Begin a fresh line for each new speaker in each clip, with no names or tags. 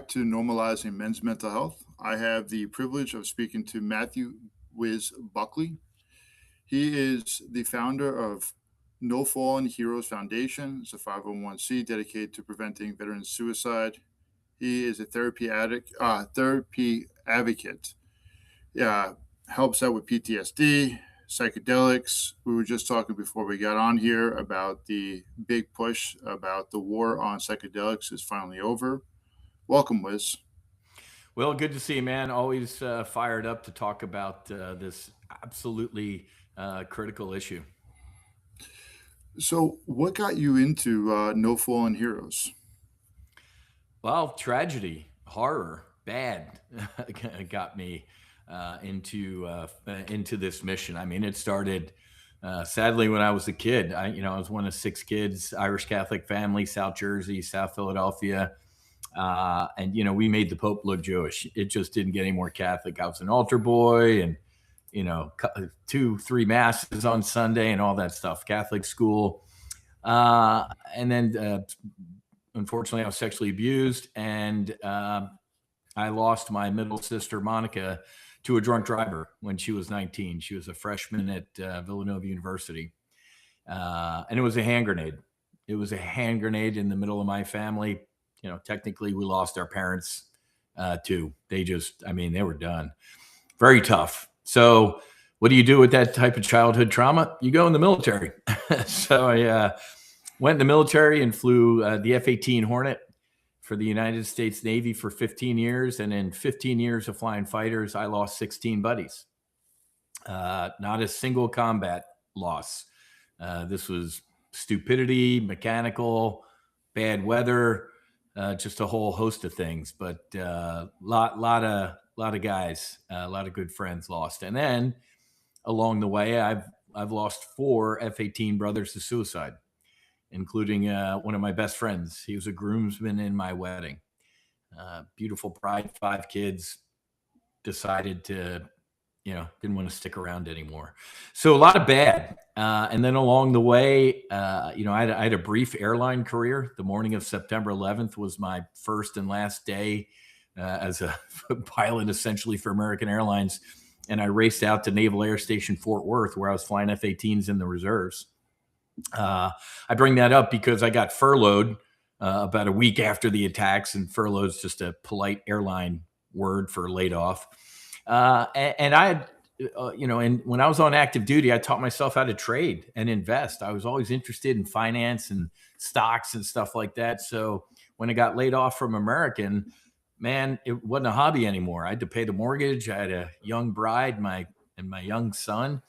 back to normalizing men's mental health. I have the privilege of speaking to Matthew Whiz Buckley. He is the founder of No Fallen Heroes Foundation. It's a 501c dedicated to preventing veteran suicide. He is a therapy advocate. Yeah, helps out with PTSD, psychedelics. We were just talking before we got on here about the big push about the war on psychedelics is finally over. Welcome, Wiz.
Well, good to see you, man. Always fired up to talk about this absolutely critical issue.
So, what got you into No Fallen Heroes?
Well, tragedy, horror, bad got me into this mission. I mean, it started sadly when I was a kid. I was one of six kids, Irish Catholic family, South Jersey, South Philadelphia. And we made the Pope look Jewish. It just didn't get any more Catholic. I was an altar boy, and 2-3 masses on Sunday and all that stuff. Catholic school, and then unfortunately, I was sexually abused, and I lost my middle sister Monica to a drunk driver when she was 19. She was a freshman at Villanova University, and it was a hand grenade. It was a hand grenade in the middle of my family. Technically we lost our parents too. They were done. Very tough. So what do you do with that type of childhood trauma? You go in the military. So I went in the military and flew the F-18 Hornet for the United States Navy for 15 years. And in 15 years of flying fighters, I lost 16 buddies. Not a single combat loss. This was stupidity, mechanical, bad weather, just a whole host of things, but lot of guys, a lot of good friends lost. And then along the way, I've lost 4 F-18 brothers to suicide, including one of my best friends. He was a groomsman in my wedding. Beautiful bride, 5 kids, decided to, didn't want to stick around anymore. So a lot of bad. And then along the way, I had a brief airline career. The morning of September 11th was my first and last day as a pilot, essentially, for American Airlines. And I raced out to Naval Air Station Fort Worth, where I was flying F-18s in the reserves. I bring that up because I got furloughed about a week after the attacks, and furlough is just a polite airline word for laid off. And I had, and when I was on active duty, I taught myself how to trade and invest. I was always interested in finance and stocks and stuff like that. So when I got laid off from American, man, it wasn't a hobby anymore. I had to pay the mortgage. I had a young bride, and my young son.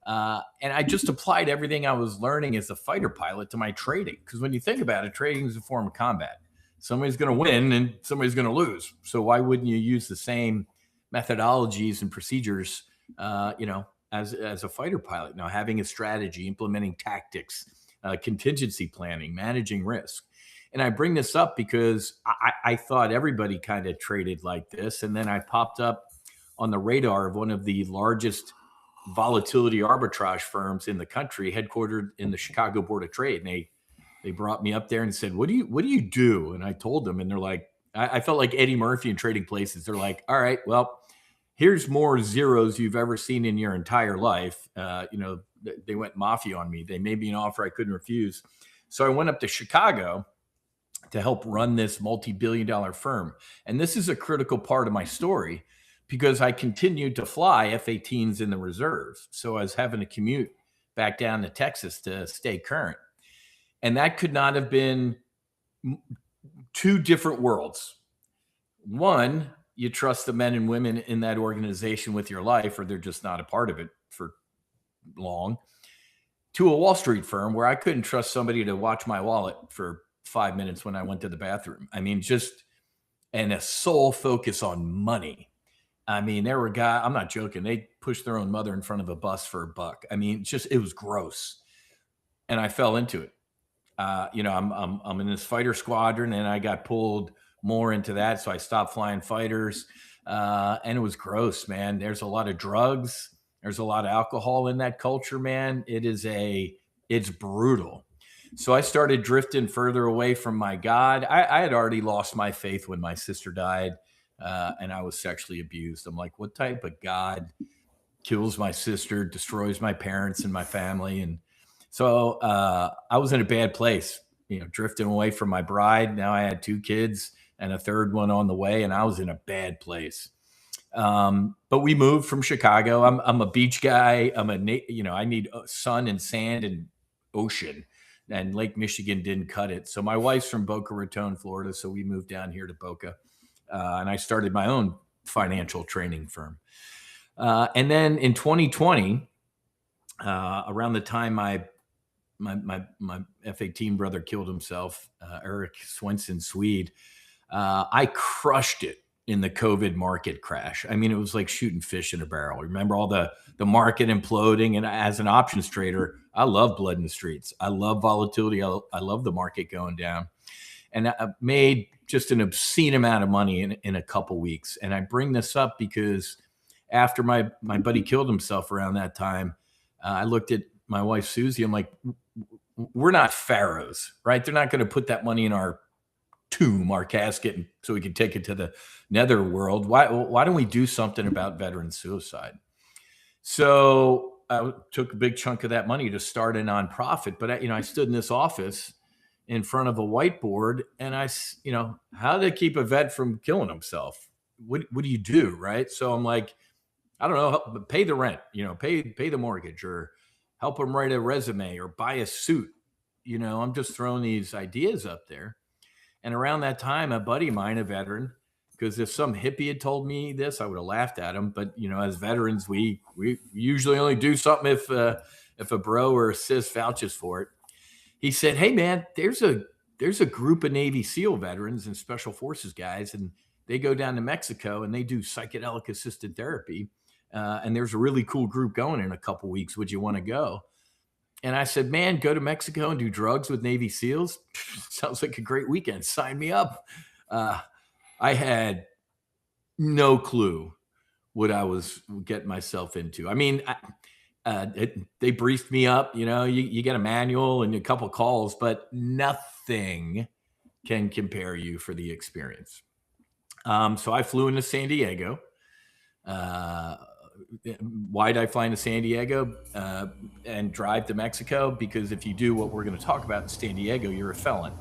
And I just applied everything I was learning as a fighter pilot to my trading. Because when you think about it, trading is a form of combat. Somebody's going to win and somebody's going to lose. So why wouldn't you use the same methodologies and procedures, as a fighter pilot? Now, having a strategy, implementing tactics, contingency planning, managing risk. And I bring this up because I thought everybody kind of traded like this. And then I popped up on the radar of one of the largest volatility arbitrage firms in the country, headquartered in the Chicago Board of Trade. And they brought me up there and said, what do you do? And I told them, and they're like, I felt like Eddie Murphy in Trading Places. They're like, all right, well, here's more zeros you've ever seen in your entire life. They went mafia on me. They made me an offer I couldn't refuse. So I went up to Chicago to help run this multi-billion-dollar firm. And this is a critical part of my story because I continued to fly F-18s in the reserves. So I was having to commute back down to Texas to stay current. And that could not have been 2 different worlds. One, you trust the men and women in that organization with your life, or they're just not a part of it for long. To a Wall Street firm where I couldn't trust somebody to watch my wallet for 5 minutes when I went to the bathroom. I mean, and a sole focus on money. I mean, there were guys, I'm not joking, they pushed their own mother in front of a bus for $1. I mean, it was gross. And I fell into it. I'm in this fighter squadron, and I got pulled more into that. So I stopped flying fighters. And it was gross, man. There's a lot of drugs. There's a lot of alcohol in that culture, man. It's brutal. So I started drifting further away from my God. I had already lost my faith when my sister died, and I was sexually abused. I'm like, what type of God kills my sister, destroys my parents and my family? And so I was in a bad place, drifting away from my bride. Now I had 2 kids and a third one on the way, and I was in a bad place. But we moved from Chicago. I'm a beach guy. I need sun and sand and ocean, and Lake Michigan didn't cut it. So my wife's from Boca Raton, Florida. So we moved down here to Boca, and I started my own financial training firm. And then in 2020, around the time my F-18 brother killed himself, Eric Swenson Swede, I crushed it in the COVID market crash. I mean, it was like shooting fish in a barrel. Remember all the market imploding? And as an options trader, I love blood in the streets. I love volatility. I love the market going down. And I made just an obscene amount of money in a couple weeks. And I bring this up because after my buddy killed himself around that time, I looked at my wife, Susie. I'm like, we're not pharaohs, right? They're not going to put that money in our tomb, our casket, so we can take it to the netherworld. Why don't we do something about veteran suicide? So I took a big chunk of that money to start a nonprofit. But I stood in this office in front of a whiteboard, and how to keep a vet from killing himself? What do you do, right? So I'm like, I don't know, pay the rent, pay the mortgage, or help him write a resume, or buy a suit. I'm just throwing these ideas up there. And around that time, a buddy of mine, a veteran, because if some hippie had told me this, I would have laughed at him. But as veterans, we usually only do something if a bro or a sis vouches for it. He said, "Hey man, there's a group of Navy SEAL veterans and Special Forces guys, and they go down to Mexico and they do psychedelic assisted therapy. And there's a really cool group going in a couple weeks. Would you want to go?" And I said, "Man, go to Mexico and do drugs with Navy SEALs? Sounds like a great weekend. Sign me up." I had no clue what I was getting myself into. I mean, they briefed me up. You get a manual and a couple calls, but nothing can compare you for the experience. So I flew into San Diego. Why did I fly into San Diego and drive to Mexico? Because if you do what we're going to talk about in San Diego, you're a felon.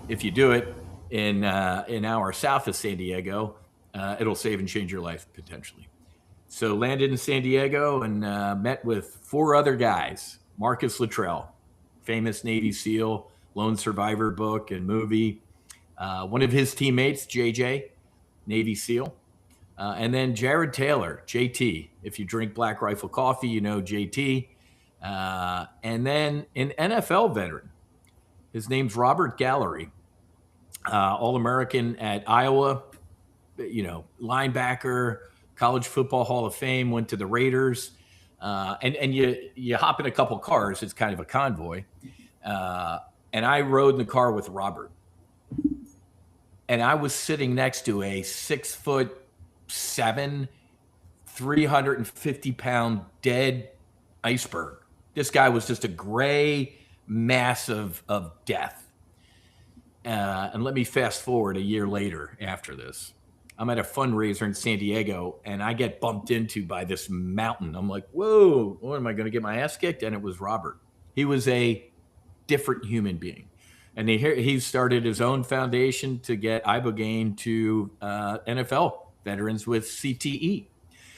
If you do it in an hour south of San Diego, it'll save and change your life potentially. So landed in San Diego and met with 4 other guys. Marcus Luttrell, famous Navy SEAL, lone survivor book and movie. One of his teammates, JJ, Navy SEAL. And then Jared Taylor, JT. If you drink Black Rifle coffee, you know JT. And then an NFL veteran. His name's Robert Gallery, All-American at Iowa, linebacker, College Football Hall of Fame, went to the Raiders. And you hop in a couple cars. It's kind of a convoy. And I rode in the car with Robert. And I was sitting next to a 6'7", 350-pound dead iceberg. This guy was just a gray mass of death. And let me fast forward a year later after this. I'm at a fundraiser in San Diego, and I get bumped into by this mountain. I'm like, whoa, what am I going to get my ass kicked? And it was Robert. He was a different human being. And he started his own foundation to get ibogaine to NFL veterans with CTE.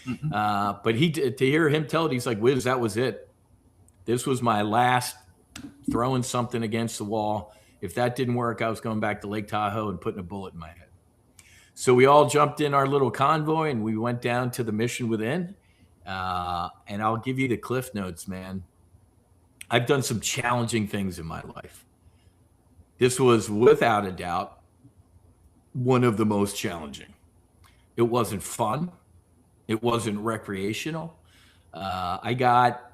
Mm-hmm. But to hear him tell it, he's like, "Whiz, that was it. This was my last throwing something against the wall. If that didn't work, I was going back to Lake Tahoe and putting a bullet in my head." So we all jumped in our little convoy and we went down to the mission within. And I'll give you the cliff notes, man. I've done some challenging things in my life. This was without a doubt one of the most challenging. It wasn't fun. It wasn't recreational. I got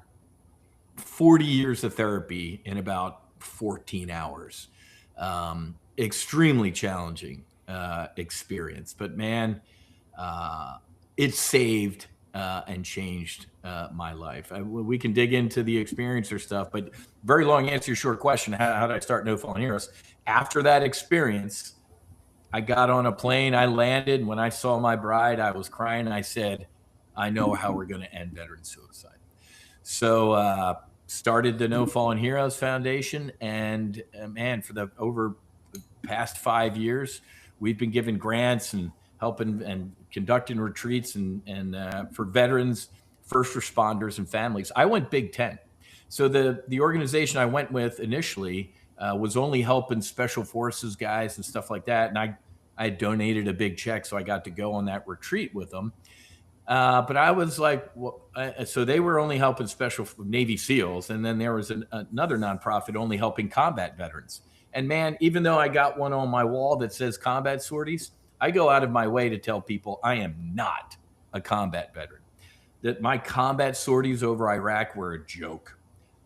40 years of therapy in about 14 hours. Extremely challenging experience. But man, it saved and changed my life. We can dig into the experiencer stuff, but very long answer to your short question: how did I start No Fallen Heroes? After that experience, I got on a plane, I landed, and when I saw my bride, I was crying. I said, I know how we're going to end veteran suicide. So started the No Fallen Heroes Foundation, and man, for the over the past 5 years, we've been giving grants and helping and conducting retreats and for veterans, first responders, and families. I went Big Tent. So the organization I went with initially was only helping special forces guys and stuff like that, and I donated a big check, so I got to go on that retreat with them. But I was like, well, so they were only helping special Navy SEALs, and then there was another nonprofit only helping combat veterans. And man, even though I got one on my wall that says combat sorties, I go out of my way to tell people I am not a combat veteran. That my combat sorties over Iraq were a joke.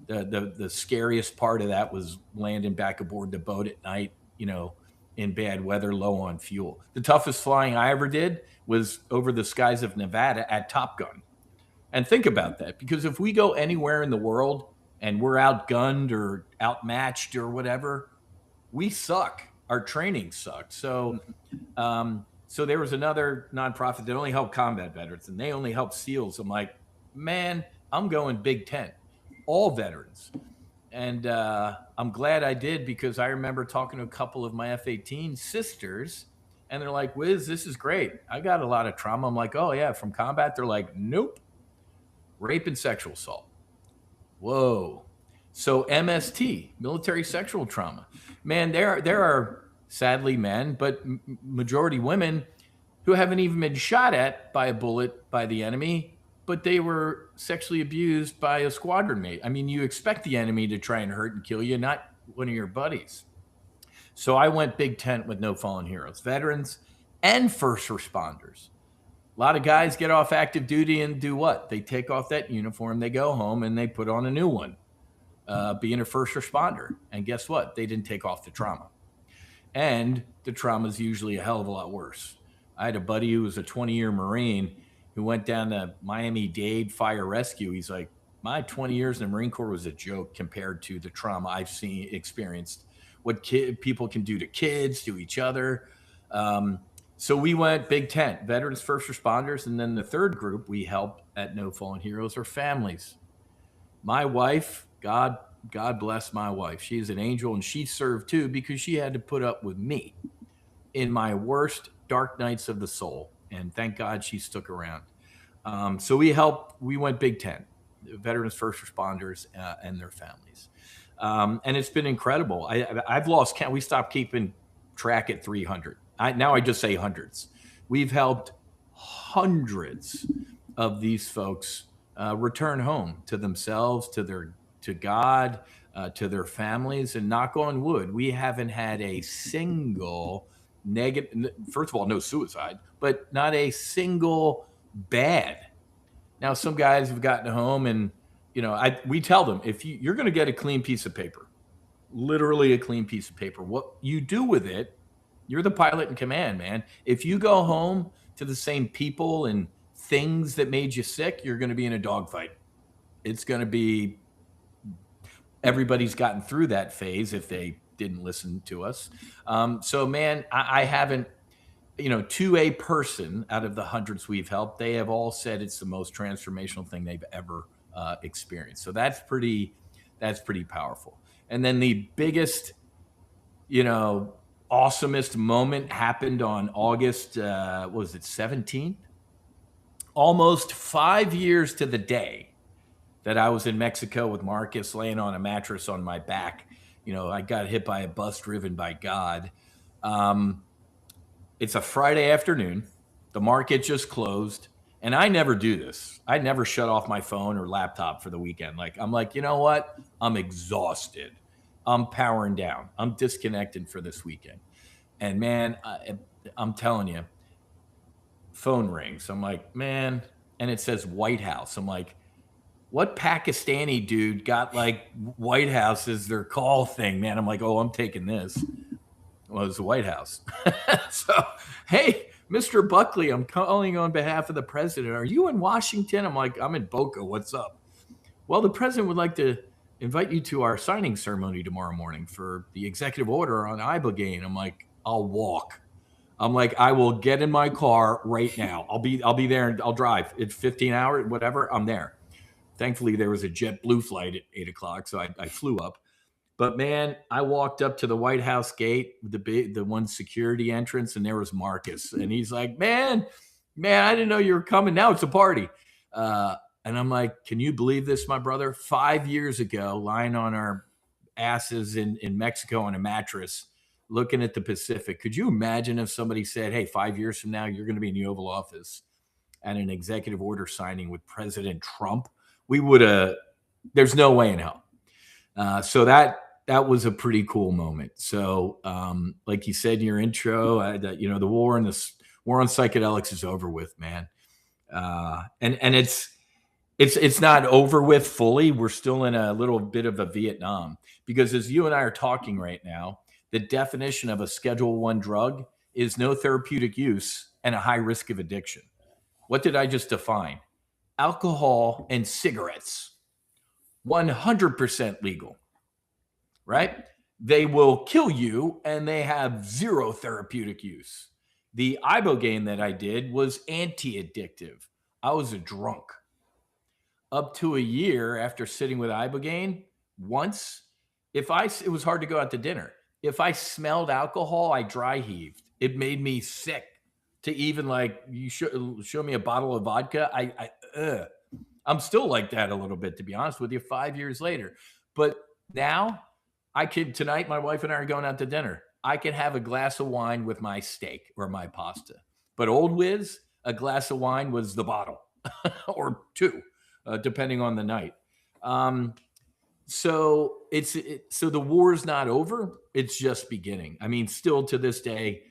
The scariest part of that was landing back aboard the boat at night, in bad weather, low on fuel. The toughest flying I ever did was over the skies of Nevada at Top Gun. And think about that, because if we go anywhere in the world and we're outgunned or outmatched or whatever, we suck. Our training sucks. So there was another nonprofit that only helped combat veterans, and they only helped SEALs. I'm like, man, I'm going Big Tent, all veterans. And I'm glad I did, because I remember talking to a couple of my F-18 sisters, and they're like, Wiz, this is great. I got a lot of trauma. I'm like, oh, yeah, from combat? They're like, nope, rape and sexual assault. Whoa. So MST, military sexual trauma. Man, there are sadly men, but majority women who haven't even been shot at by a bullet by the enemy, but they were sexually abused by a squadron mate. I mean, you expect the enemy to try and hurt and kill you, not one of your buddies. So I went Big Tent with No Fallen Heroes, veterans and first responders. A lot of guys get off active duty and do what? They take off that uniform, they go home, and they put on a new one, being a first responder. And guess what? They didn't take off the trauma. And the trauma is usually a hell of a lot worse. I had a buddy who was a 20-year Marine who went down to Miami-Dade Fire Rescue. He's like, my 20 years in the Marine Corps was a joke compared to the trauma I've experienced, what people can do to kids, to each other. So we went Big Tent, veterans, first responders, and then the third group we help at No Fallen Heroes are families. My wife, God bless my wife. She's an angel, and she served too, because she had to put up with me in my worst dark nights of the soul. And thank God she stuck around. So we went Big Tent, veterans, first responders, and their families. And it's been incredible. I've lost count. We stopped keeping track at 300. Now I just say hundreds. We've helped hundreds of these folks return home to themselves, to God, to their families, and knock on wood, we haven't had a single negative. First of all, no suicide, but not a single bad. Now, some guys have gotten home, and we tell them, if you're going to get a clean piece of paper, literally a clean piece of paper, what you do with it, you're the pilot in command, man. If you go home to the same people and things that made you sick, you're going to be in a dogfight. It's going to be, everybody's gotten through that phase if they didn't listen to us. So, man, I haven't, to a person out of the hundreds we've helped, they have all said it's the most transformational thing they've ever experienced. So that's pretty powerful. And then the biggest, awesomest moment happened on August, was it 17th? Almost 5 years to the day that I was in Mexico with Marcus, laying on a mattress on my back. I got hit by a bus driven by God. It's a Friday afternoon. The market just closed. And I never do this. I never shut off my phone or laptop for the weekend. I'm like, you know what? I'm exhausted. I'm powering down. I'm disconnected for this weekend. And man, I'm telling you, phone rings. I'm like, man, and it says White House. I'm like, what Pakistani dude got White House as their call thing, man? I'm like, oh, I'm taking this. Well, it was the White House. So, hey, Mr. Buckley, I'm calling on behalf of the president. Are you in Washington? I'm like, I'm in Boca. What's up? Well, the president would like to invite you to our signing ceremony tomorrow morning for the executive order on ibogaine. I'm like, I'll walk. I'm like, I will get in my car right now. I'll be there and I'll drive. It's 15 hours, whatever. I'm there. Thankfully, there was a JetBlue flight at 8 o'clock, so I flew up. But man, I walked up to the White House gate, the one security entrance, and there was Marcus, and he's like, man, I didn't know you were coming. Now it's a party." And I'm like, "Can you believe this, my brother? 5 years ago, lying on our asses in Mexico on a mattress, looking at the Pacific. Could you imagine if somebody said, 'Hey, 5 years from now, you're going to be in the Oval Office and an executive order signing with President Trump?' We would have. There's no way in hell. So that was a pretty cool moment. So, like you said in your intro, the war on psychedelics is over with, man. And it's not over with fully. We're still in a little bit of a Vietnam, because as you and I are talking right now, the definition of a Schedule 1 drug is no therapeutic use and a high risk of addiction. What did I just define? Alcohol and cigarettes, 100% legal, right? They will kill you and they have zero therapeutic use. The ibogaine that I did was anti-addictive. I was a drunk. Up to a year after sitting with ibogaine once, it was hard to go out to dinner. If I smelled alcohol, I dry heaved. It made me sick to even like, you show me a bottle of vodka. I'm still like that a little bit, to be honest with you, 5 years later. But now tonight, my wife and I are going out to dinner. I can have a glass of wine with my steak or my pasta. But old Whiz, a glass of wine was the bottle or two, depending on the night. So the war's not over. It's just beginning. I mean, still to this day,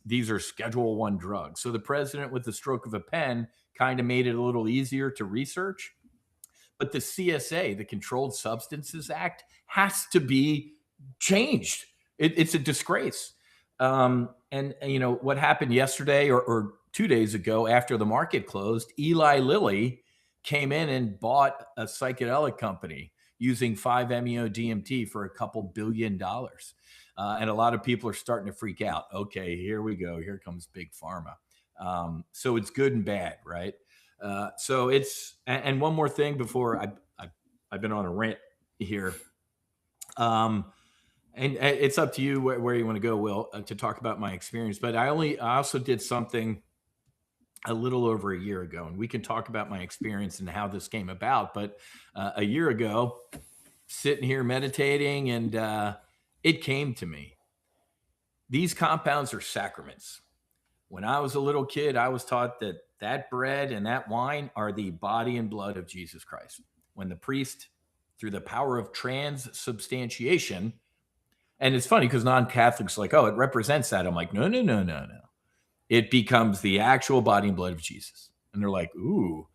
these are Schedule 1 drugs. So the president, with the stroke of a pen, kind of made it a little easier to research. But the CSA, the Controlled Substances Act, has to be changed. It's a disgrace. And what happened yesterday or 2 days ago after the market closed, Eli Lilly came in and bought a psychedelic company using 5-MeO-DMT for a couple $2 billion. And a lot of people are starting to freak out. Okay, here we go. Here comes big pharma. So it's good and bad, right? So and one more thing before I've been on a rant here. And it's up to you where you want to go, Will, to talk about my experience. But I also did something a little over a year ago, and we can talk about my experience and how this came about. But a year ago, sitting here meditating, and it came to me. These compounds are sacraments. When I was a little kid, I was taught that bread and that wine are the body and blood of Jesus Christ. When the priest, through the power of transubstantiation, and it's funny because non-Catholics are like, oh, it represents that. I'm like, no. It becomes the actual body and blood of Jesus. And they're like, ooh.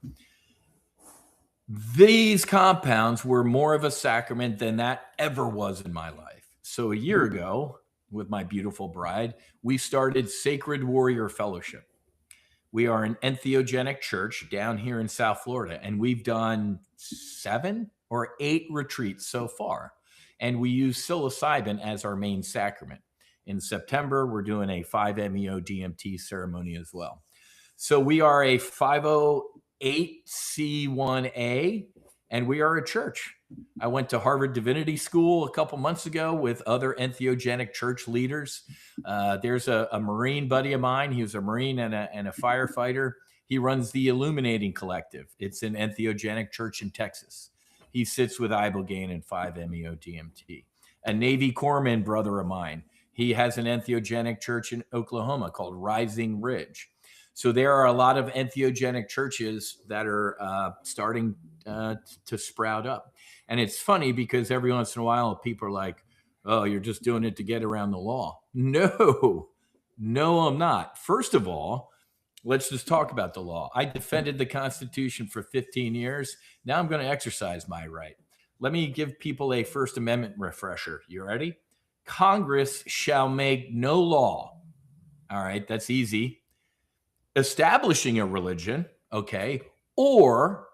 These compounds were more of a sacrament than that ever was in my life. So a year ago, with my beautiful bride, we started Sacred Warrior Fellowship. We are an entheogenic church down here in South Florida, and we've done 7 or 8 retreats so far. And we use psilocybin as our main sacrament. In September, we're doing a 5-MeO-DMT ceremony as well. So we are a 508c1a, and we are a church. I went to Harvard Divinity School a couple months ago with other entheogenic church leaders. There's a Marine buddy of mine. He was a Marine and a firefighter. He runs the Illuminating Collective. It's an entheogenic church in Texas. He sits with ibogaine and 5-MeO-DMT. A Navy corpsman brother of mine, he has an entheogenic church in Oklahoma called Rising Ridge. So there are a lot of entheogenic churches that are starting to sprout up. And it's funny because every once in a while people are like, oh, you're just doing it to get around the law. No, I'm not. First of all, let's just talk about the law. I defended the Constitution for 15 years. Now I'm going to exercise my right. Let me give people a First Amendment refresher. You ready? Congress shall make no law. All right, that's easy. establishing a religion, okay, or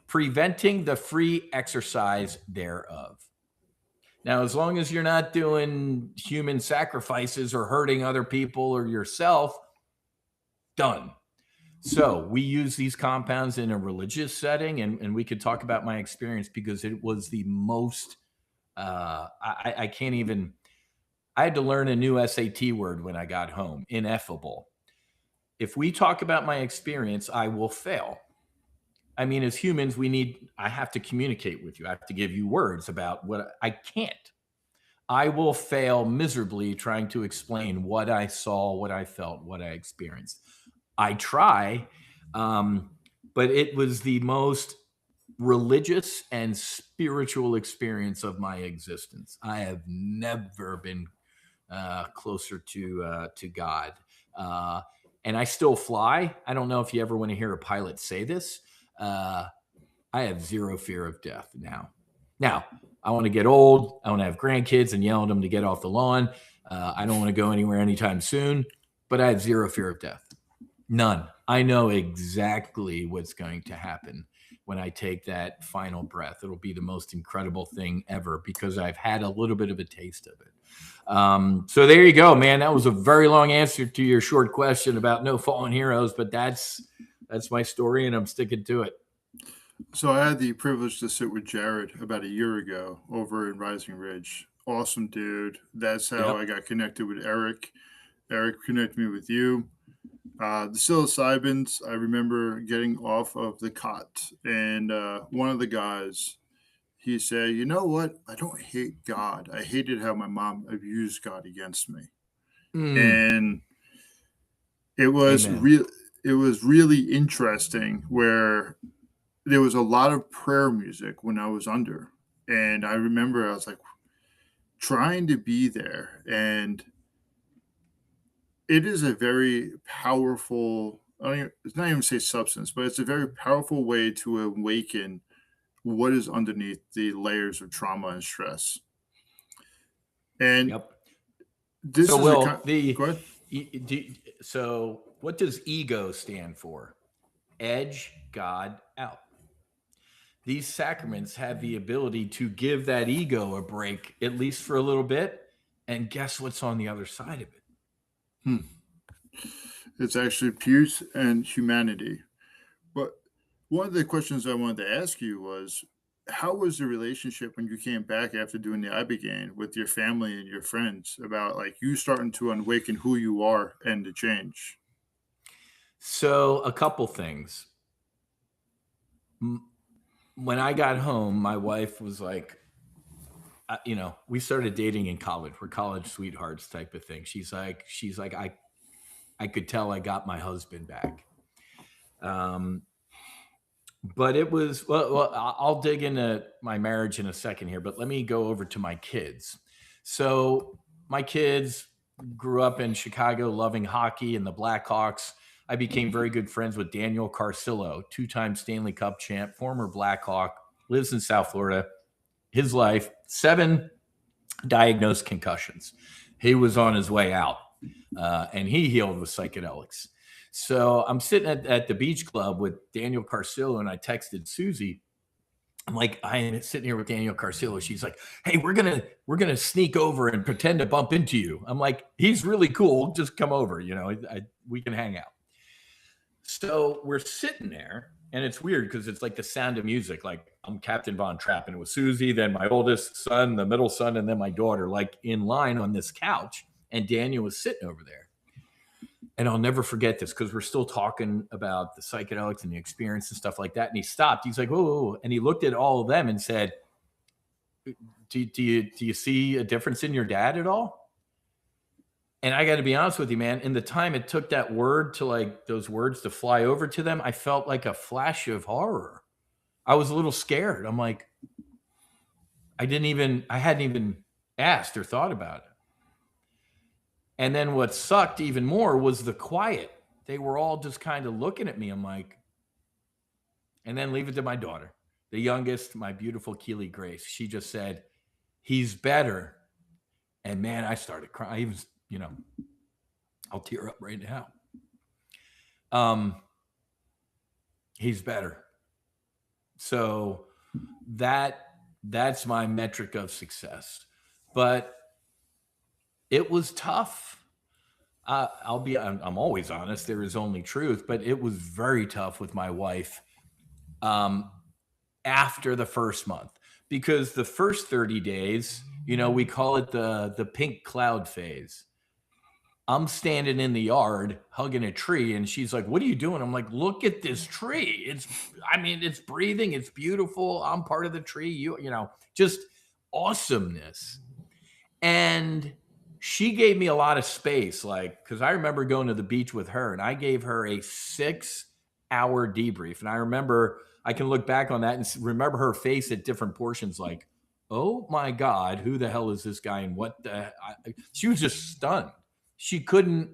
preventing the free exercise thereof. Now, as long as you're not doing human sacrifices or hurting other people or yourself, done. So we use these compounds in a religious setting, and we could talk about my experience because it was the most, I can't even, I had to learn a new SAT word when I got home, ineffable. If we talk about my experience, I will fail. I mean, as humans, I have to communicate with you. I have to give you words about what I can't. I will fail miserably trying to explain what I saw, what I felt, what I experienced. I try, but it was the most religious and spiritual experience of my existence. I have never been closer to God, and I still fly. I don't know if you ever want to hear a pilot say this. I have zero fear of death now. Now, I want to get old. I want to have grandkids and yell at them to get off the lawn. I don't want to go anywhere anytime soon, but I have zero fear of death. None. I know exactly what's going to happen when I take that final breath. It'll be the most incredible thing ever because I've had a little bit of a taste of it. So there you go, man. That was a very long answer to your short question about no fallen heroes, but that's my story, and I'm sticking to it.
So I had the privilege to sit with Jared about a year ago over in Rising Ridge. Awesome dude. That's how I got connected with Eric. Eric connected me with you. The psilocybins, I remember getting off of the cot, and one of the guys, he said, "You know what? I don't hate God. I hated how my mom abused God against me." And it was real. It was really interesting where there was a lot of prayer music when I was under, and I remember I was like trying to be there, and it is a very powerful. It's not even say substance, but it's a very powerful way to awaken what is underneath the layers of trauma and stress. And this
so,
is
Will,
go ahead.
So what does ego stand for? Edge God out. These sacraments have the ability to give that ego a break, at least for a little bit. And guess what's on the other side of it?
It's actually peace and humanity. But one of the questions I wanted to ask you was, how was the relationship when you came back after doing the Ibogaine with your family and your friends about like you starting to awaken who you are and the change?
So a couple things. When I got home, my wife was like, we started dating in college. We're college sweethearts type of thing. She's like, I could tell I got my husband back. But it was, well, I'll dig into my marriage in a second here, but let me go over to my kids. So my kids grew up in Chicago, loving hockey and the Blackhawks. I became very good friends with Daniel Carcillo, two-time Stanley Cup champ, former Blackhawk, lives in South Florida. His life, 7 diagnosed concussions. He was on his way out, and he healed with psychedelics. So I'm sitting at the beach club with Daniel Carcillo, and I texted Susie. I'm like, I am sitting here with Daniel Carcillo. She's like, hey, we're gonna sneak over and pretend to bump into you. I'm like, he's really cool. Just come over. We can hang out. So we're sitting there, and it's weird because it's like the sound of music. Like I'm Captain Von Trapp, and it was Susie, then my oldest son, the middle son, and then my daughter, like in line on this couch, and Daniel was sitting over there. And I'll never forget this because we're still talking about the psychedelics and the experience and stuff like that. And he stopped. He's like, whoa. And he looked at all of them and said, do you see a difference in your dad at all? And I got to be honest with you, man, in the time it took that word to like those words to fly over to them, I felt like a flash of horror. I was a little scared. I'm like, I hadn't even asked or thought about it. And then what sucked even more was the quiet. They were all just kind of looking at me. I'm like, and then leave it to my daughter, the youngest, my beautiful Keely Grace. She just said, he's better. And man, I started crying. I'll tear up right now. Um, he's better. So that's my metric of success. But it was tough. I'm always honest. There is only truth, but it was very tough with my wife um, after the first month, because the first 30 days, we call it the pink cloud phase. I'm standing in the yard hugging a tree, and she's like, "What are you doing?" I'm like, "Look at this tree. It's breathing. It's beautiful. I'm part of the tree. Just awesomeness." And she gave me a lot of space, like, because I remember going to the beach with her, and I gave her a 6-hour debrief. And I remember, I can look back on that and remember her face at different portions, like, "Oh my God, who the hell is this guy?" And she was just stunned. She couldn't,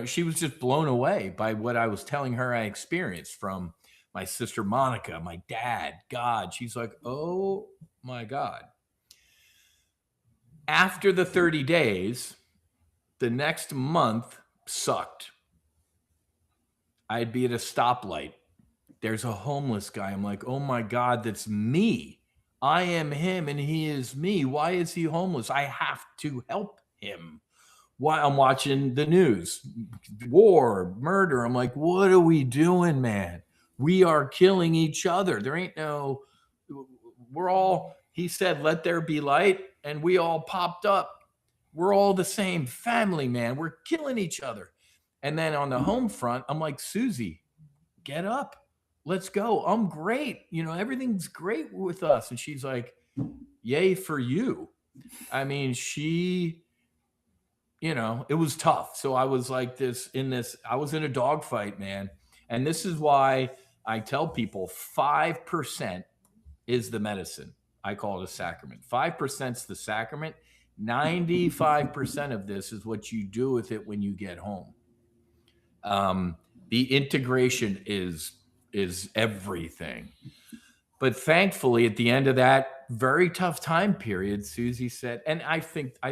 she was just blown away by what I was telling her I experienced from my sister Monica, my dad, God. She's like, "Oh my God." After the 30 days, the next month sucked. I'd be at a stoplight. There's a homeless guy. I'm like, "Oh my God, that's me. I am him and he is me. Why is he homeless? I have to help him." Why? I'm watching the news, war, murder. I'm like, "What are we doing, man? We are killing each other. There ain't no, he said, 'Let there be light,' and we all popped up. We're all the same family, man. We're killing each other." And then on the home front, I'm like, "Susie, get up. Let's go. I'm great. Everything's great with us." And she's like, "Yay for you." I mean, it was tough. So I was like I was in a dogfight, man. And this is why I tell people 5% is the medicine. I call it a sacrament. 5% is the sacrament. 95% of this is what you do with it when you get home. The integration is everything. But thankfully, at the end of that very tough time period, Susie said, and I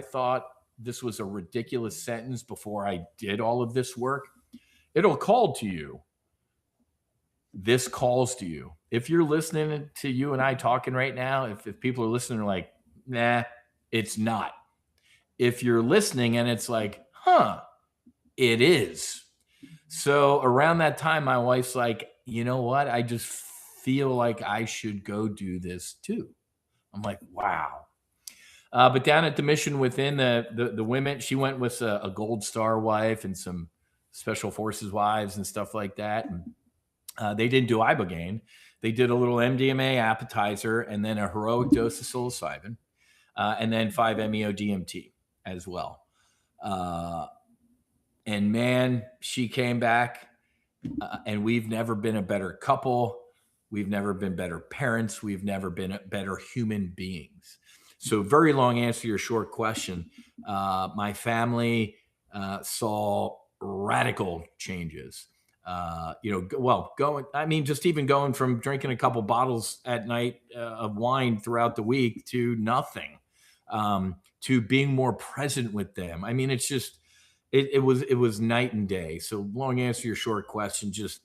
thought this was a ridiculous sentence before I did all of this work. "It'll call to you. This calls to you." If you're listening to you and I talking right now, if people are listening, are like, "Nah, it's not." If you're listening and it's like, "Huh, it is." So around that time, my wife's like, "You know what? I just feel like I should go do this too." I'm like, "Wow." But down at the mission within the women, she went with a Gold Star wife and some Special Forces wives and stuff like that. And they didn't do ibogaine. They did a little MDMA appetizer and then a heroic dose of psilocybin, and then 5-MeO DMT as well. And man, she came back, and we've never been a better couple. We've never been better parents. We've never been better human beings. So, very long answer to your short question. My family saw radical changes. Just even going from drinking a couple bottles at night of wine throughout the week to nothing, to being more present with them. I mean, it's just, it was night and day. So, long answer to your short question, just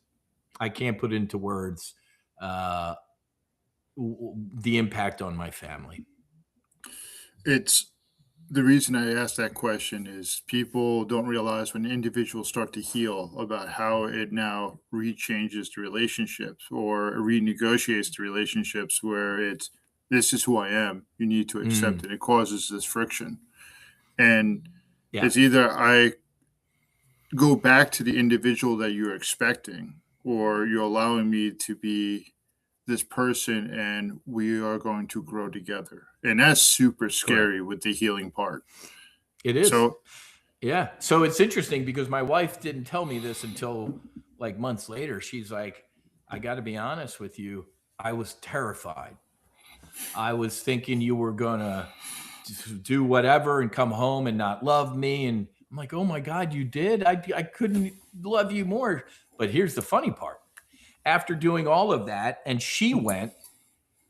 I can't put into words the impact on my family.
It's the reason I asked that question is people don't realize when individuals start to heal about how it now rechanges the relationships or renegotiates the relationships where it's this is who I am. You need to accept it. It causes this friction. And it's either I go back to the individual that you're expecting or you're allowing me to be this person and we are going to grow together. And that's super scary with the healing part.
It is.
So,
yeah. So it's interesting because my wife didn't tell me this until like months later. She's like, "I got to be honest with you. I was terrified. I was thinking you were going to do whatever and come home and not love me." And I'm like, "Oh my God, you did? I couldn't love you more." But here's the funny part. After doing all of that, and she went,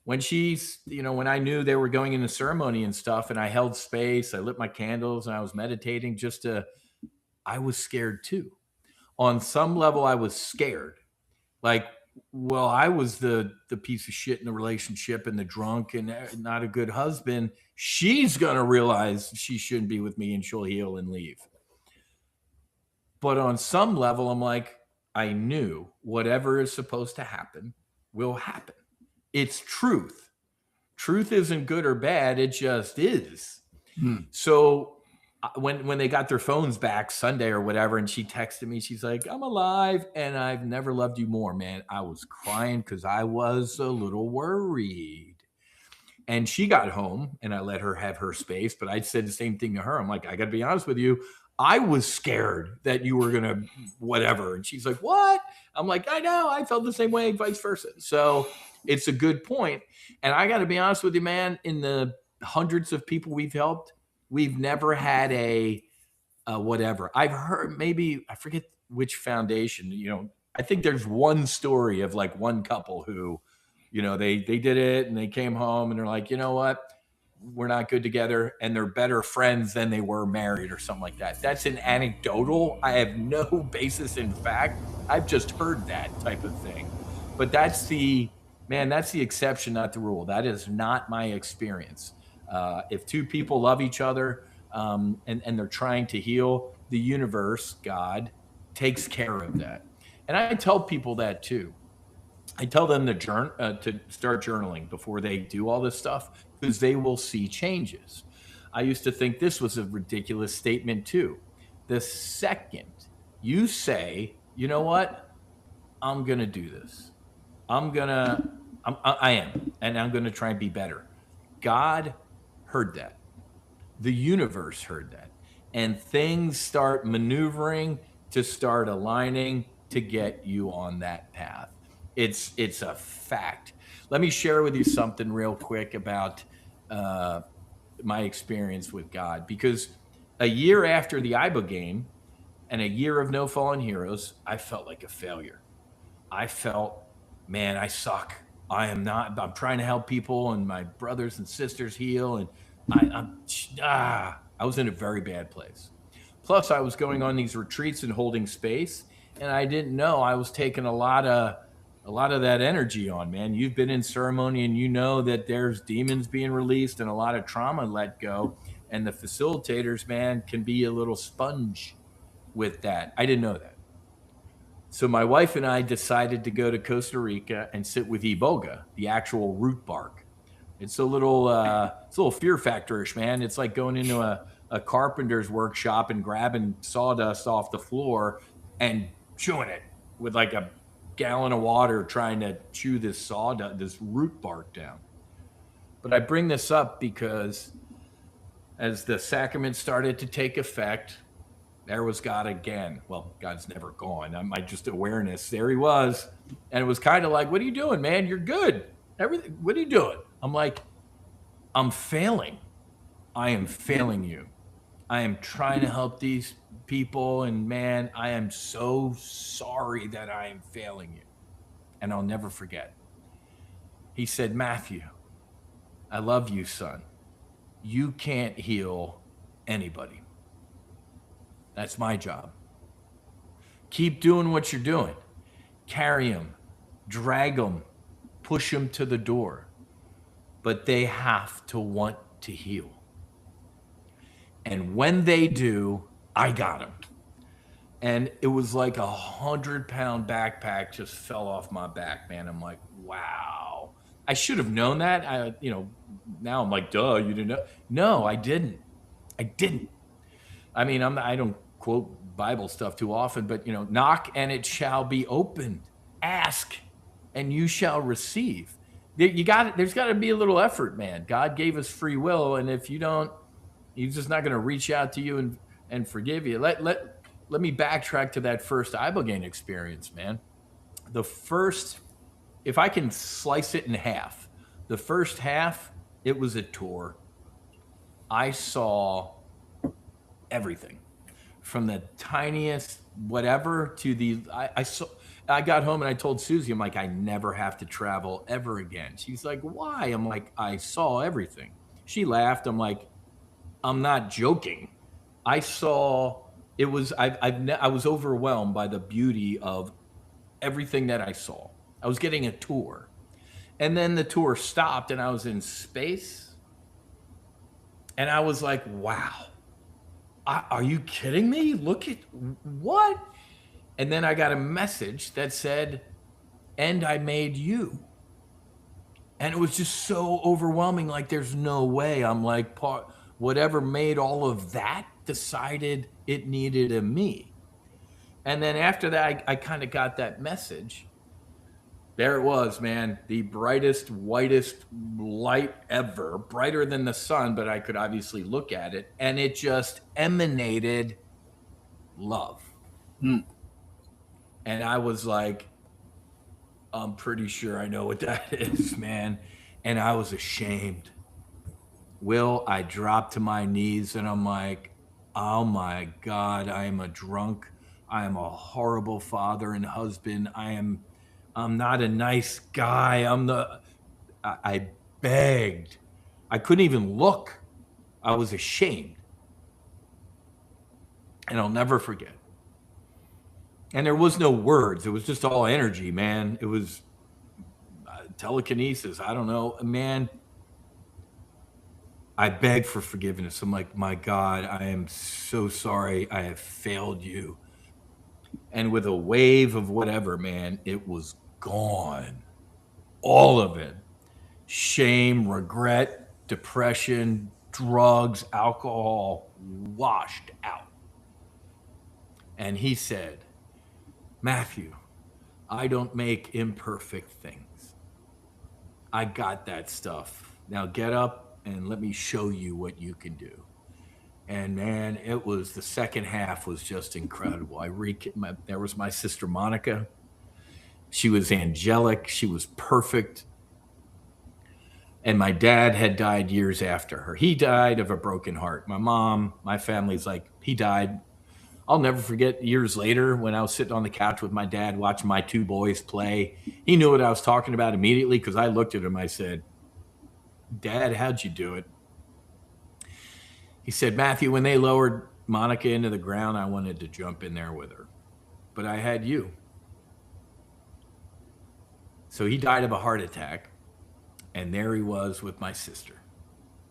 when when I knew they were going into ceremony and stuff, and I held space, I lit my candles and I was meditating I was scared too. On some level, I was scared. Like, well, I was the piece of shit in the relationship and the drunk and not a good husband. She's gonna realize she shouldn't be with me and she'll heal and leave. But on some level, I'm like, I knew whatever is supposed to happen will happen. It's truth. Truth isn't good or bad, it just is. So when they got their phones back Sunday or whatever, and she texted me, she's like, I'm alive and I've never loved you more, man. I was crying because I was a little worried. And she got home and I let her have her space, but I said the same thing to her. I'm like, I got to be honest with you. I was scared that you were going to whatever. And she's like, what? I'm like, I know. I felt the same way, vice versa. So it's a good point. And I got to be honest with you, man, in the hundreds of people we've helped, we've never had a whatever. I've heard maybe, I forget which foundation, I think there's one story of like one couple who, they did it and they came home and they're like, you know what? We're not good together and they're better friends than they were married or something like that. That's an anecdotal. I have no basis in fact. I've just heard that type of thing. But that's the exception, not the rule. That is not my experience. If two people love each other and they're trying to heal, the universe, God, takes care of that. And I tell people that too. I tell them to start journaling before they do all this stuff because they will see changes. I used to think this was a ridiculous statement too. The second you say, you know what, I'm gonna do this. I am, and I'm gonna try and be better. God heard that. The universe heard that, and things start maneuvering to start aligning to get you on that path. It's a fact. Let me share with you something real quick about uh, my experience with God, because a year after the IBA game and a year of No Fallen Heroes, I felt like a failure. I felt, man, I suck. I'm trying to help people and my brothers and sisters heal. And I was in a very bad place. Plus, I was going on these retreats and holding space, and I didn't know I was taking a lot of that energy on, man. You've been in ceremony and you know that there's demons being released and a lot of trauma let go. And the facilitators, man, can be a little sponge with that. I didn't know that. So my wife and I decided to go to Costa Rica and sit with iboga, the actual root bark. It's a little fear factorish, man. It's like going into a carpenter's workshop and grabbing sawdust off the floor and chewing it with like a gallon of water, trying to chew this sawdust, this root bark down. But I bring this up because as the sacrament started to take effect, there was God again. Well, God's never gone. My just awareness. There he was. And it was kind of like, what are you doing, man? You're good. Everything. What are you doing? I'm like, I'm failing. I am failing you. I am trying to help these people. And man, I am so sorry that I am failing you. And I'll never forget. He said, Matthew, I love you, son. You can't heal anybody. That's my job. Keep doing what you're doing. Carry them, drag them, push them to the door. But they have to want to heal. And when they do, I got them. And it was like 100-pound backpack just fell off my back, man. I'm like, wow. I should have known that. Now I'm like, duh, you didn't know. No, I didn't. I didn't. I mean, I don't quote Bible stuff too often, but knock and it shall be opened. Ask and you shall receive. There's got to be a little effort, man. God gave us free will, and if you don't, He's just not going to reach out to you and forgive you. Let me backtrack to that first Ibogaine experience, man. The first, if I can slice it in half, the first half, it was a tour. I saw everything from the tiniest whatever to I got home and I told Susie, I'm like, I never have to travel ever again. She's like, why? I'm like, I saw everything. She laughed. I'm like, I'm not joking. I saw It was I was overwhelmed by the beauty of everything that I saw. I was getting a tour, and then the tour stopped, and I was in space, and I was like, "Wow, are you kidding me? Look at what?" And then I got a message that said, "And I made you." And it was just so overwhelming. Like, there's no way. I'm like, whatever made all of that decided it needed a me. And then after that, I kind of got that message. There it was, man, the brightest, whitest light ever, brighter than the sun, but I could obviously look at it, and it just emanated love.
Mm.
And I was like, I'm pretty sure I know what that is, man. And I was ashamed. Will, I dropped to my knees and I'm like, oh my God, I am a drunk. I am a horrible father and husband. I'm not a nice guy. I begged. I couldn't even look. I was ashamed. And I'll never forget. And there was no words. It was just all energy, man. It was telekinesis. I don't know, man. I beg for forgiveness. I'm like, my God, I am so sorry. I have failed you. And with a wave of whatever, man, it was gone. All of it. Shame, regret, depression, drugs, alcohol, washed out. And he said, Matthew, I don't make imperfect things. I got that stuff. Now get up and let me show you what you can do. And man, it was the second half was just incredible. There was my sister Monica. She was angelic. She was perfect. And my dad had died years after her. He died of a broken heart. My mom, my family's like, he died. I'll never forget years later when I was sitting on the couch with my dad watching my two boys play. He knew what I was talking about immediately because I looked at him. I said, Dad, how'd you do it? He said, Matthew, when they lowered Monica into the ground, I wanted to jump in there with her. But I had you. So he died of a heart attack. And there he was with my sister.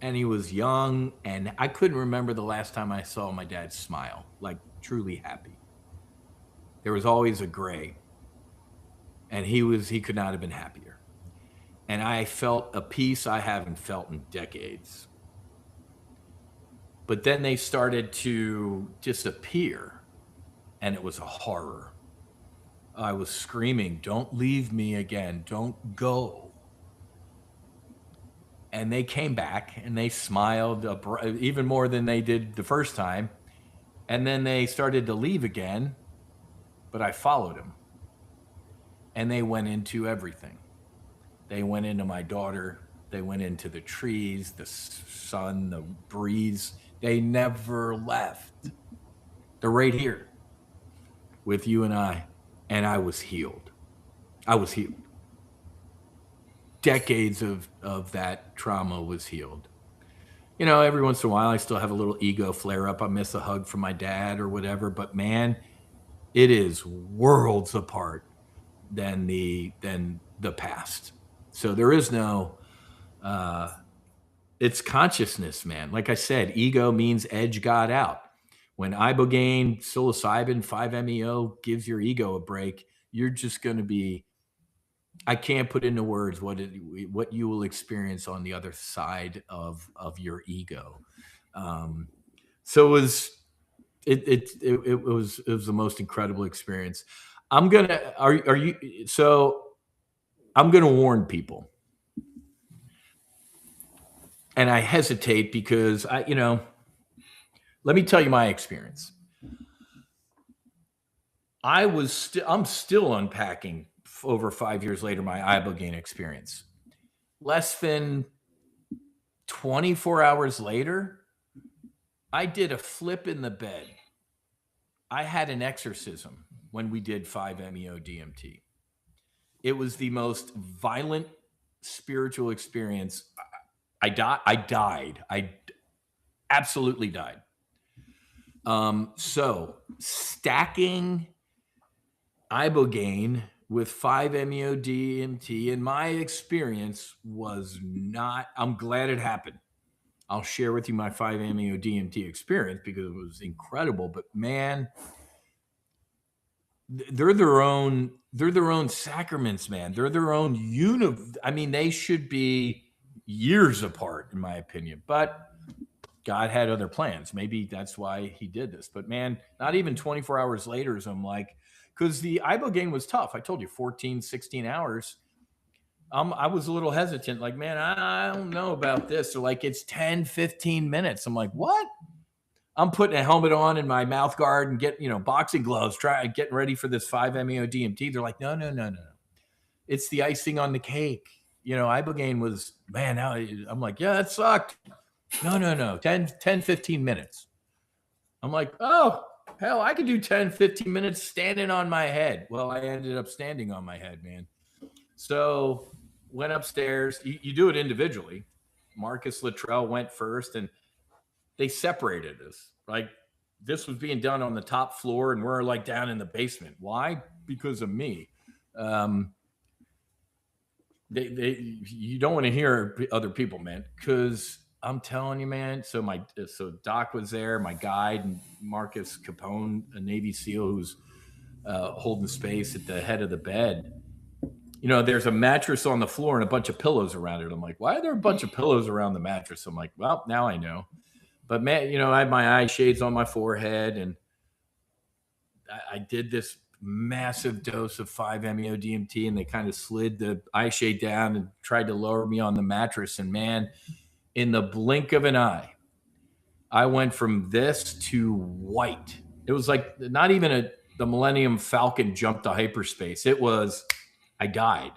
And he was young. And I couldn't remember the last time I saw my dad smile, like truly happy. There was always a gray. And he could not have been happier. And I felt a peace I haven't felt in decades. But then they started to disappear, and it was a horror. I was screaming, don't leave me again, don't go. And they came back, and they smiled even more than they did the first time. And then they started to leave again, but I followed them. And they went into everything. They went into my daughter. They went into the trees, the sun, the breeze. They never left. They're right here with you and I. And I was healed. I was healed. Decades of that trauma was healed. You know, every once in a while, I still have a little ego flare up. I miss a hug from my dad or whatever. But man, it is worlds apart than the past. So there is no it's consciousness, man. Like I said, ego means edge got out. When ibogaine, psilocybin, 5-MeO gives your ego a break, you're just going to be. I can't put into words what you will experience on the other side of your ego. So it was the most incredible experience. I'm gonna are you so I'm gonna warn people. And I hesitate because let me tell you my experience. I'm still unpacking over 5 years later my ibogaine experience. Less than 24 hours later, I did a flip in the bed. I had an exorcism when we did 5-MeO DMT. It was the most violent spiritual experience. I died. I absolutely died. So stacking ibogaine with 5-MeO DMT, in my experience, was not. I'm glad it happened. I'll share with you my 5-MeO DMT experience because it was incredible. But man, they're their own sacraments, man. They're their own I mean, they should be years apart, in my opinion. But God had other plans. Maybe that's why he did this. But man, not even 24 hours later, is I'm like, because the ibogaine was tough. I told you 14, 16 hours. I was a little hesitant, like, man, I don't know about this. Or like, it's 10, 15 minutes. I'm like, what? I'm putting a helmet on and my mouth guard and boxing gloves, getting ready for this 5-MeO DMT. They're like, no, no, no, no. It's the icing on the cake. Ibogaine was, man, now I'm like, yeah, that sucked. No, no, no. 10, 15 minutes. I'm like, oh, hell, I could do 10, 15 minutes standing on my head. Well, I ended up standing on my head, man. So went upstairs. You do it individually. Marcus Luttrell went first, and they separated us. Like, this was being done on the top floor, and we're like down in the basement. Why? Because of me. You don't want to hear other people, man, because I'm telling you, man. So Doc was there, my guide, and Marcus Capone, a Navy SEAL who's holding space at the head of the bed. There's a mattress on the floor and a bunch of pillows around it. I'm like, why are there a bunch of pillows around the mattress? I'm like, well, now I know. But man, I had my eye shades on my forehead, and I did this massive dose of 5-MeO DMT, and they kind of slid the eye shade down and tried to lower me on the mattress. And man, in the blink of an eye, I went from this to white. It was like not even the Millennium Falcon jumped to hyperspace. It was, I died.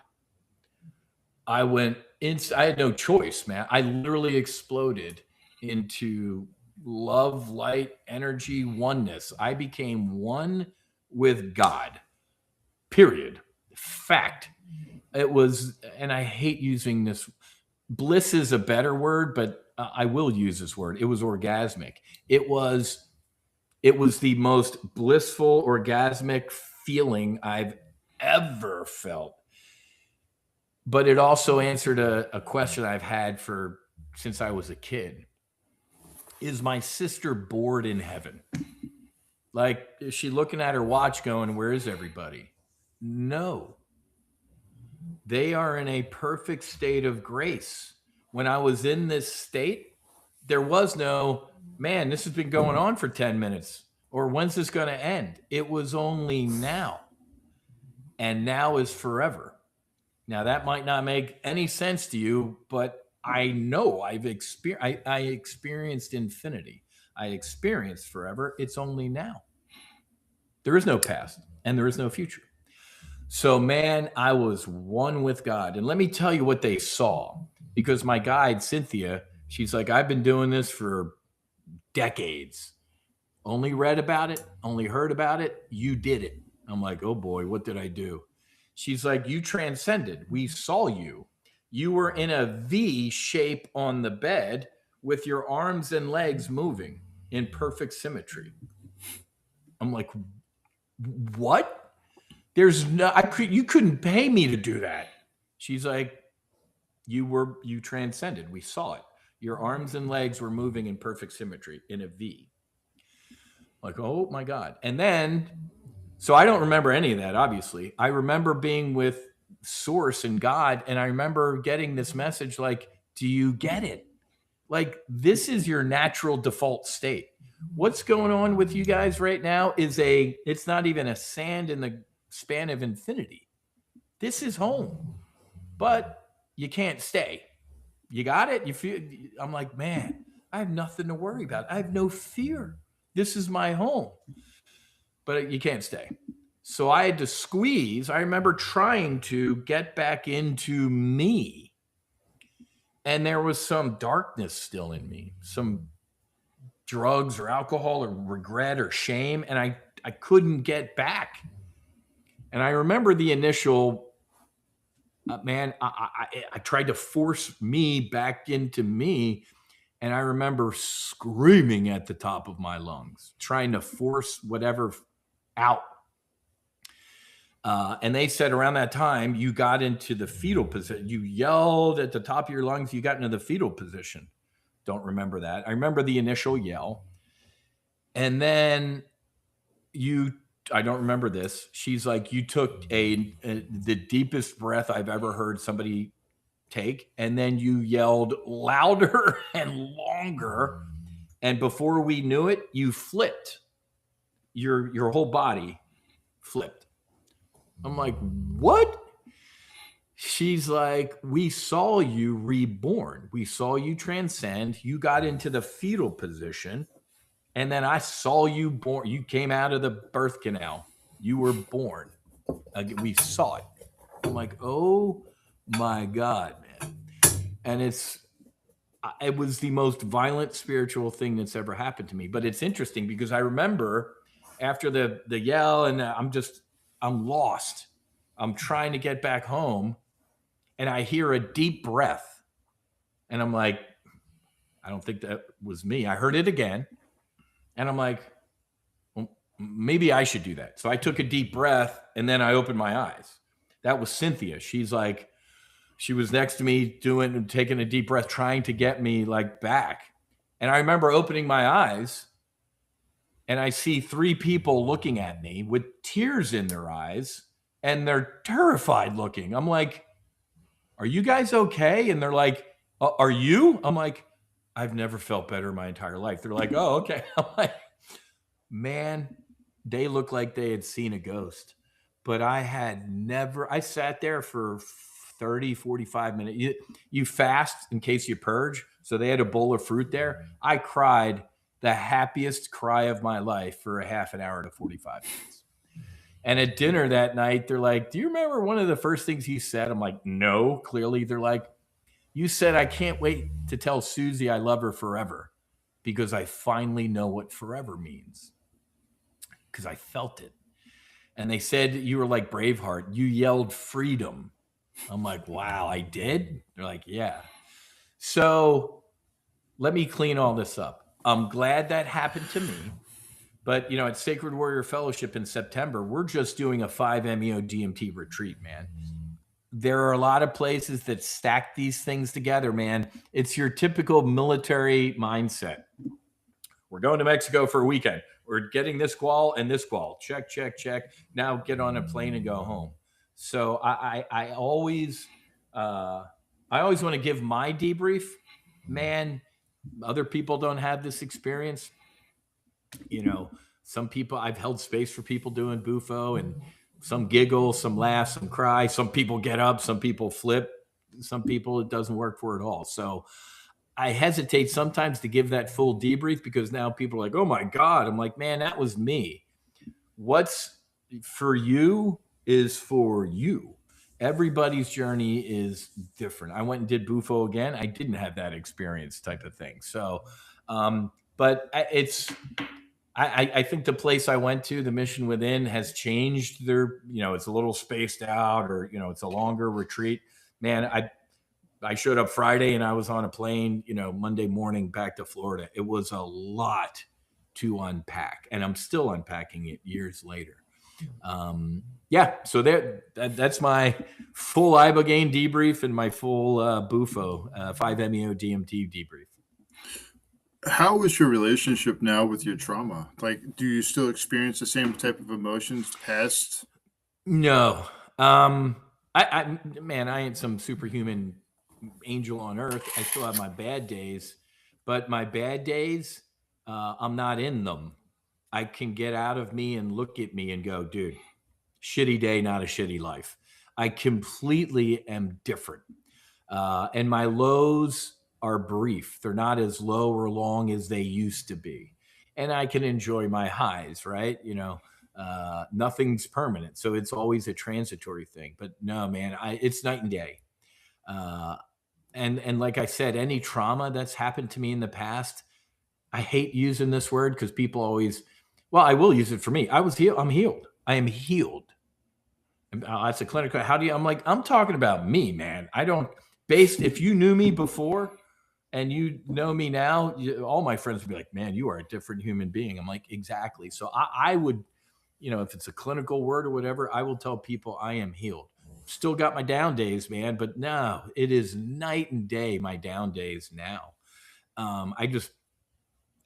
I had no choice, man. I literally exploded into love, light, energy, oneness. I became one with God, period. Fact. It was, and I hate using this. Bliss is a better word, but I will use this word. It was orgasmic. It was the most blissful, orgasmic feeling I've ever felt. But it also answered a question I've had since I was a kid. Is my sister bored in heaven? Like, is she looking at her watch going, where is everybody? No. They are in a perfect state of grace. When I was in this state, there was no, man, this has been going on for 10 minutes, or when's this going to end? It was only now. And now is forever. Now, that might not make any sense to you, but I know I experienced infinity. I experienced forever. It's only now. There is no past, and there is no future. So, man, I was one with God. And let me tell you what they saw. Because my guide, Cynthia, she's like, I've been doing this for decades. Only read about it, only heard about it. You did it. I'm like, oh boy, what did I do? She's like, you transcended. We saw you. You were in a V shape on the bed with your arms and legs moving in perfect symmetry. I'm like, what? You couldn't pay me to do that. She's like, you transcended. We saw it. Your arms and legs were moving in perfect symmetry in a V. Like, oh my God. And then, so I don't remember any of that, obviously. I remember being with Source and God, and I remember getting this message like, do you get it? Like, this is your natural default state. What's going on with you guys right now it's not even a sand in the span of infinity. This is home, but you can't stay. You got it? I'm like, man, I have nothing to worry about. I have no fear. This is my home. But you can't stay. So I had to squeeze. I remember trying to get back into me. And there was some darkness still in me, some drugs or alcohol or regret or shame. And I couldn't get back. And I remember the initial, I tried to force me back into me. And I remember screaming at the top of my lungs, trying to force whatever out. And they said around that time, you got into the fetal position. You yelled at the top of your lungs. You got into the fetal position. Don't remember that. I remember the initial yell. And then I don't remember this. She's like, you took the deepest breath I've ever heard somebody take. And then you yelled louder and longer. And before we knew it, you flipped. Your whole body flipped. I'm like, what? She's like, we saw you reborn. We saw you transcend. You got into the fetal position. And then I saw you born. You came out of the birth canal. You were born. We saw it. I'm like, oh my God, man. And it was the most violent spiritual thing that's ever happened to me. But it's interesting because I remember after the yell, and I'm lost. I'm trying to get back home, and I hear a deep breath. And I'm like, I don't think that was me. I heard it again. And I'm like, well, maybe I should do that. So I took a deep breath, and then I opened my eyes. That was Cynthia. She's like, she was next to me taking a deep breath, trying to get me like back. And I remember opening my eyes, and I see 3 people looking at me with tears in their eyes, and they're terrified looking. I'm like, are you guys okay? And they're like, are you? I'm like, I've never felt better in my entire life. They're like, oh, okay. I'm like, man, they look like they had seen a ghost. But I sat there for 30, 45 minutes. You fast in case you purge. So they had a bowl of fruit there. I cried the happiest cry of my life for a half an hour to 45 minutes. And at dinner that night, they're like, do you remember one of the first things you said? I'm like, no, clearly. They're like, you said, I can't wait to tell Susie I love her forever because I finally know what forever means. Because I felt it. And they said you were like Braveheart. You yelled freedom. I'm like, wow, I did? They're like, yeah. So let me clean all this up. I'm glad that happened to me. But, at Sacred Warrior Fellowship in September, we're just doing a 5-MeO DMT retreat, man. There are a lot of places that stack these things together, man. It's your typical military mindset. We're going to Mexico for a weekend. We're getting this qual and this qual. Check, check, check. Now get on a plane and go home. So I always want to give my debrief. Man, other people don't have this experience. Some people, I've held space for people doing bufo, and some giggle, some laugh, some cry. Some people get up, some people flip, some people it doesn't work for at all. So I hesitate sometimes to give that full debrief because now people are like, oh my God. I'm like, man, that was me. What's for you is for you. Everybody's journey is different. I went and did bufo again. I didn't have that experience type of thing. So, but I think the place I went to, the Mission Within, has changed their, it's a little spaced out, or, it's a longer retreat. Man, I showed up Friday and I was on a plane, Monday morning back to Florida. It was a lot to unpack, and I'm still unpacking it years later. So that's my full Ibogaine debrief and my full bufo 5-MeO DMT debrief.
How is your relationship now with your trauma? Like, do you still experience the same type of emotions past?
No. I ain't some superhuman angel on earth. I still have my bad days, but my bad days, I'm not in them. I can get out of me and look at me and go, dude, shitty day, not a shitty life. I completely am different. And my lows are brief. They're not as low or long as they used to be. And I can enjoy my highs, right? Nothing's permanent. So it's always a transitory thing. But no, man, it's night and day. And like I said, any trauma that's happened to me in the past, I hate using this word because people always, I will use it for me. I'm healed. I am healed. That's a clinical. I'm talking about me, man. If you knew me before, and you know me now, all my friends would be like, man, you are a different human being. I'm like, exactly. So I would, if it's a clinical word or whatever, I will tell people I am healed. Still got my down days, man, but no, it is night and day, my down days now. I just,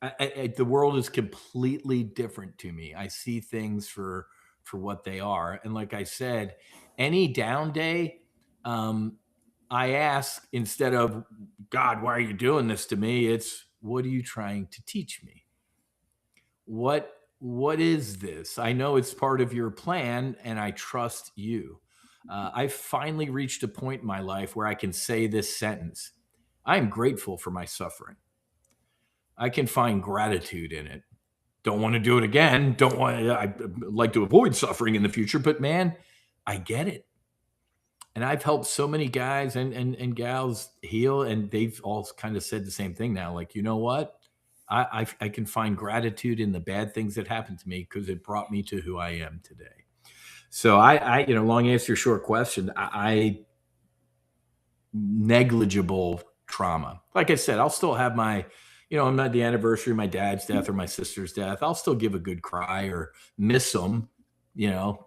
the world is completely different to me. I see things for what they are. And like I said, any down day, um, I ask, instead of God, why are you doing this to me? It's, what are you trying to teach me? What is this? I know it's part of your plan, and I trust you. I finally reached a point in my life where I can say this sentence: I am grateful for my suffering. I can find gratitude in it. Don't want to do it again. Don't want. I like to avoid suffering in the future, but man, I get it. And I've helped so many guys and gals heal, and they've all kind of said the same thing now. Like, you know what? I can find gratitude in the bad things that happened to me because it brought me to who I am today. So long answer, short question. I negligible trauma. Like I said, I'll still have my, I'm not the anniversary of my dad's death or my sister's death. I'll still give a good cry or miss them,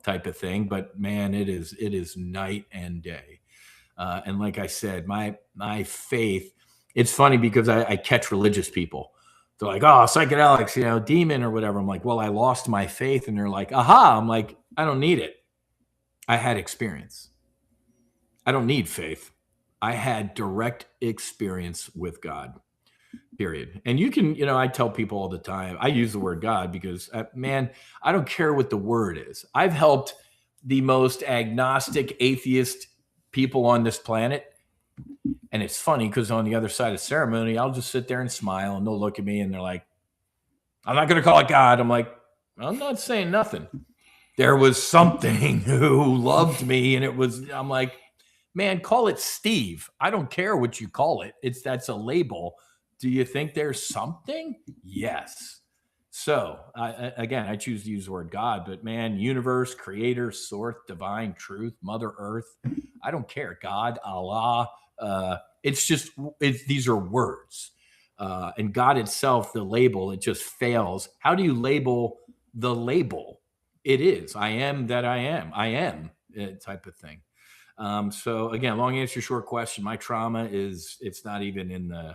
type of thing. But man, it is night and day. And like I said, my faith. It's funny because I catch religious people. They're like, oh, psychedelics, demon or whatever. I'm like, well, I lost my faith, and they're like, aha. I'm like, I don't need it. I had experience. I don't need faith. I had direct experience with God, period. And you can, I tell people all the time, I use the word God because, man, I don't care what the word is. I've helped the most agnostic, atheist people on this planet. And it's funny because on the other side of ceremony, I'll just sit there and smile, and they'll look at me and they're like, I'm not going to call it God. I'm like, I'm not saying nothing. There was something who loved me, and I'm like, man, call it Steve. I don't care what you call it. That's a label. Do you think there's something? Yes. So again, I choose to use the word God, but man, universe, creator, source, divine, truth, Mother Earth. I don't care. God, Allah. These are words. And God itself, the label, it just fails. How do you label the label? It is, I am that I am type of thing. So again, long answer, short question. My trauma it's not even in the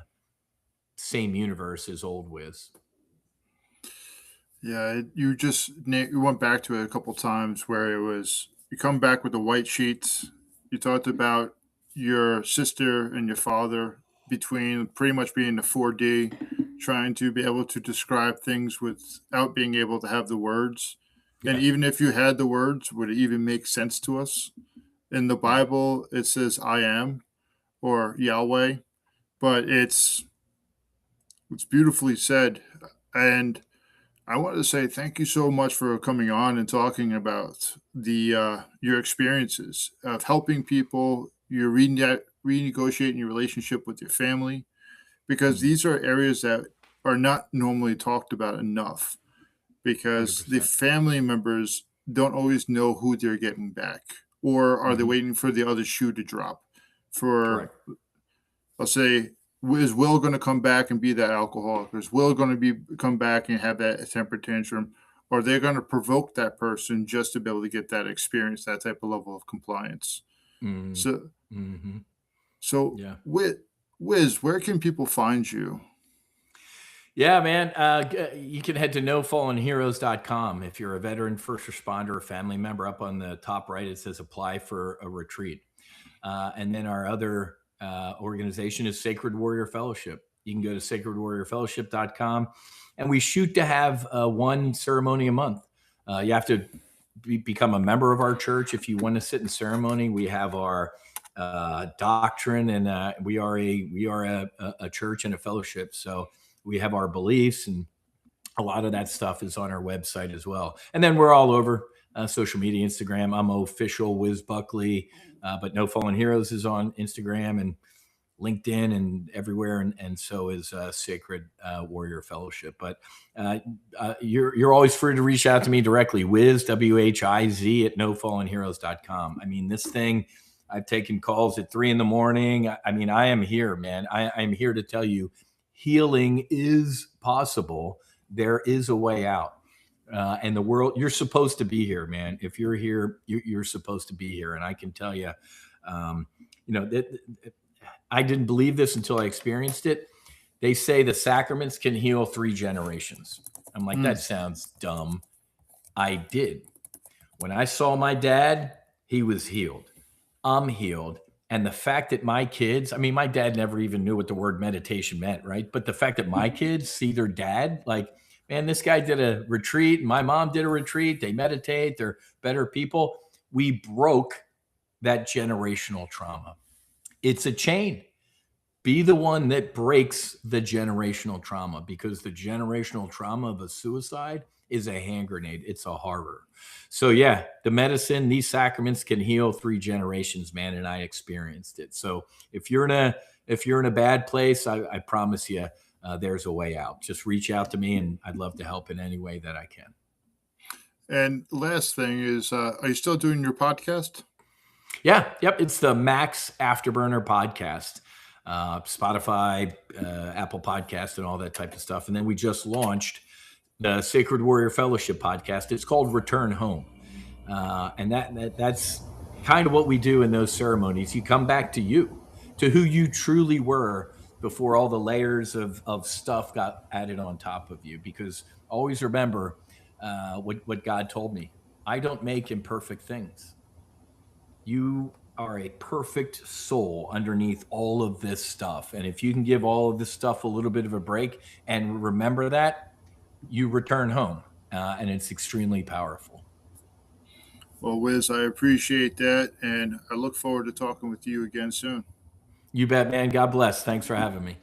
same universe as old Whiz.
Yeah, you went back to it a couple times where it was you come back with the white sheets. You talked about your sister and your father between pretty much being the 4D, trying to be able to describe things without being able to have the words. Yeah. And even if you had the words, would it even make sense to us? In the Bible, it says I am or Yahweh, but it's beautifully said. And I wanted to say thank you so much for coming on and talking about your experiences of helping people. You're renegotiating your relationship with your family, because these are areas that are not normally talked about enough, because 100%. The family members don't always know who they're getting back, or are they waiting for the other shoe to drop? Correct. Let's say, is Will going to come back and be that alcoholic? Is Will going to come back and have that temper tantrum? Or are they going to provoke that person just to be able to get that experience, that type of level of compliance? Mm-hmm. So yeah. Wiz, where can people find you?
Yeah, man. You can head to nofallenheroes.com. If you're a veteran, first responder, or family member, up on the top right, it says apply for a retreat. And then our other organization is Sacred Warrior Fellowship. You can go to sacredwarriorfellowship.com, and we shoot to have one ceremony a month. You have to become a member of our church if you want to sit in ceremony. We have our doctrine, and we are a church and a fellowship. So we have our beliefs, and a lot of that stuff is on our website as well. And then we're all over social media, Instagram. I'm official Whiz Buckley, but No Fallen Heroes is on Instagram and LinkedIn and everywhere. And so is Sacred Warrior Fellowship. But you're always free to reach out to me directly. Whiz, WHIZ, at nofallenheroes.com. I mean, this thing, I've taken calls at 3 in the morning. I mean, I am here, man. I'm here to tell you healing is possible. There is a way out. And the world, you're supposed to be here, man. If you're here, you're supposed to be here. And I can tell you, um, I didn't believe this until I experienced it. They say the sacraments can heal 3 generations. I'm like, that sounds dumb. I did. When I saw my dad, he was healed. I'm healed. And the fact that my kids, I mean, my dad never even knew what the word meditation meant, right? But the fact that my kids see their dad, like, man, this guy did a retreat, my mom did a retreat, they meditate, they're better people. We broke that generational trauma. It's a chain. Be the one that breaks the generational trauma, because the generational trauma of a suicide is a hand grenade. It's a horror. So yeah, the medicine, these sacraments can heal 3 generations, man. And I experienced it. So if you're in a bad place, I promise you, there's a way out. Just reach out to me, and I'd love to help in any way that I can.
And last thing is, are you still doing your podcast?
Yeah. Yep. It's the Max Afterburner podcast. Spotify, Apple Podcast, and all that type of stuff. And then we just launched the Sacred Warrior Fellowship podcast. It's called Return Home. And that's kind of what we do in those ceremonies. You come back to you, to who you truly were before all the layers of stuff got added on top of you. Because always remember what God told me. I don't make imperfect things. You are a perfect soul underneath all of this stuff. And if you can give all of this stuff a little bit of a break and remember that, you return home. And it's extremely powerful.
Well, Wiz, I appreciate that. And I look forward to talking with you again soon.
You bet, man. God bless. Thanks for having me.